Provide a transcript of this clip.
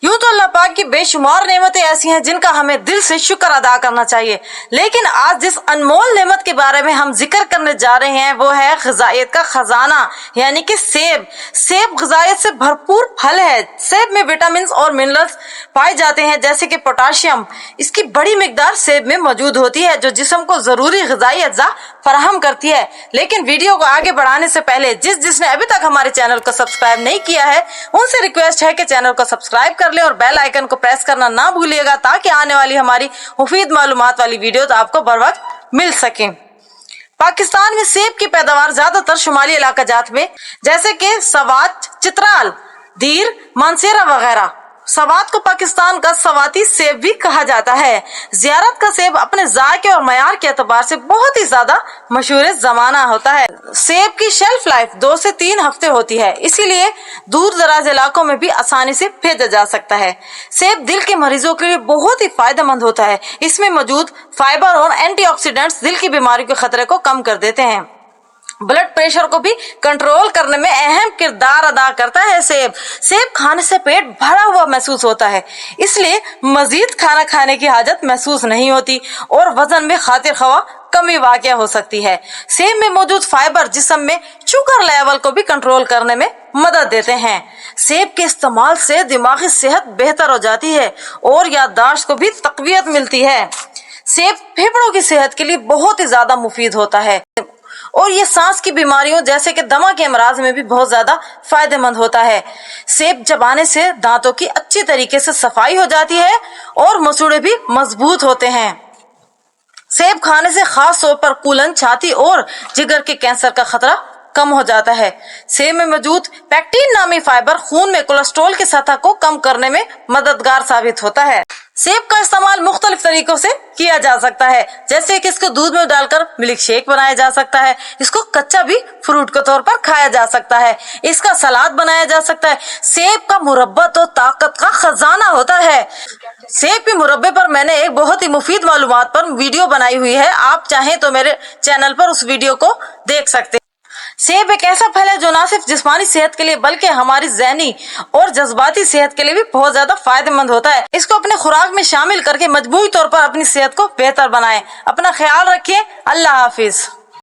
यूं तो अल्लाह पाक की बेशुमार नेमतें ऐसी हैं जिनका हमें दिल से शुक्र अदा करना चाहिए, लेकिन आज जिस अनमोल नेमत के बारे में हम जिक्र करने जा रहे हैं वो है ग़िज़ाइयत का खजाना यानी कि सेब। सेब ग़िज़ाइयत से भरपूर फल है। सेब में विटामिन और मिनरल्स पाए जाते हैं जैसे कि पोटाशियम। इसकी बड़ी मिकदार सेब में मौजूद होती है जो जिस्म को जरूरी ग़िज़ाई अज्जा फराहम करती है। लेकिन वीडियो को आगे बढ़ाने से पहले जिसने अभी तक हमारे चैनल को सब्सक्राइब नहीं किया है उनसे रिक्वेस्ट है कि चैनल को सब्सक्राइब कर ले और बेल आइकन को प्रेस करना ना भूलिएगा ताकि आने वाली हमारी मुफीद मालूमात वाली वीडियो तो आपको बर वक्त मिल सके। पाकिस्तान में सेब की पैदावार ज्यादातर शुमाली इलाका जात में जैसे कि सवात, चित्राल, दीर, मानसेरा वगैरह। सवात को पाकिस्तान का सवाती सेब भी कहा जाता है। ज़ियारत का सेब अपने जायके और मयार के एतबार से बहुत ही ज्यादा मशहूर ज़माना होता है। सेब की शेल्फ लाइफ 2 से 3 हफ्ते होती है, इसीलिए दूर दराज इलाकों में भी आसानी से भेजा जा सकता है। सेब दिल के मरीजों के लिए बहुत ही फायदेमंद होता है। इसमें मौजूद फाइबर और एंटीऑक्सीडेंट्स दिल की बीमारी के खतरे को कम कर देते हैं। ब्लड प्रेशर को भी कंट्रोल करने में अहम किरदार अदा करता है सेब खाने से पेट भरा हुआ महसूस होता है, इसलिए मजीद खाना खाने की हाजत महसूस नहीं होती और वजन में खातिर खवा कमी वाक़या हो सकती है। सेब में मौजूद फाइबर जिस्म में शुगर लेवल को भी कंट्रोल करने में मदद देते हैं। सेब के इस्तेमाल से दिमागी सेहत बेहतर हो जाती है और याददाश्त को भी तक़वियत मिलती है। सेब फेफड़ों की सेहत के लिए बहुत ही ज्यादा मुफीद होता है और ये सांस की बीमारियों जैसे कि दमा के अमराज में भी बहुत ज्यादा फायदेमंद होता है। सेब चबाने से दांतों की अच्छी तरीके से सफाई हो जाती है और मसूड़े भी मजबूत होते हैं। सेब खाने से खास तौर पर कूलन, छाती और जिगर के कैंसर का खतरा कम हो जाता है। सेब में मौजूद पेक्टिन नामी फाइबर खून में कोलेस्ट्रॉल की सतह को कम करने में मददगार साबित होता है। सेब का इस्तेमाल मुख्तलिफ तरीकों से किया जा सकता है, जैसे कि इसको दूध में डालकर मिल्क शेक बनाया जा सकता है, इसको कच्चा भी फ्रूट के तौर पर खाया जा सकता है, इसका सलाद बनाया जा सकता है। सेब का मुरब्बा तो ताकत का खजाना होता है। सेब के मुरब्बे पर मैंने एक बहुत ही मुफीद मालूमात पर वीडियो बनाई हुई है, आप चाहें तो मेरे चैनल पर उस वीडियो को देख सकते हैं। सेब एक ऐसा फल है जो न सिर्फ जिस्मानी सेहत के लिए बल्कि हमारी ज़हनी और जज्बाती सेहत के लिए भी बहुत ज्यादा फायदेमंद होता है। इसको अपने खुराक में शामिल करके मजबूती तौर पर अपनी सेहत को बेहतर बनाएं। अपना ख्याल रखिए। अल्लाह हाफिज।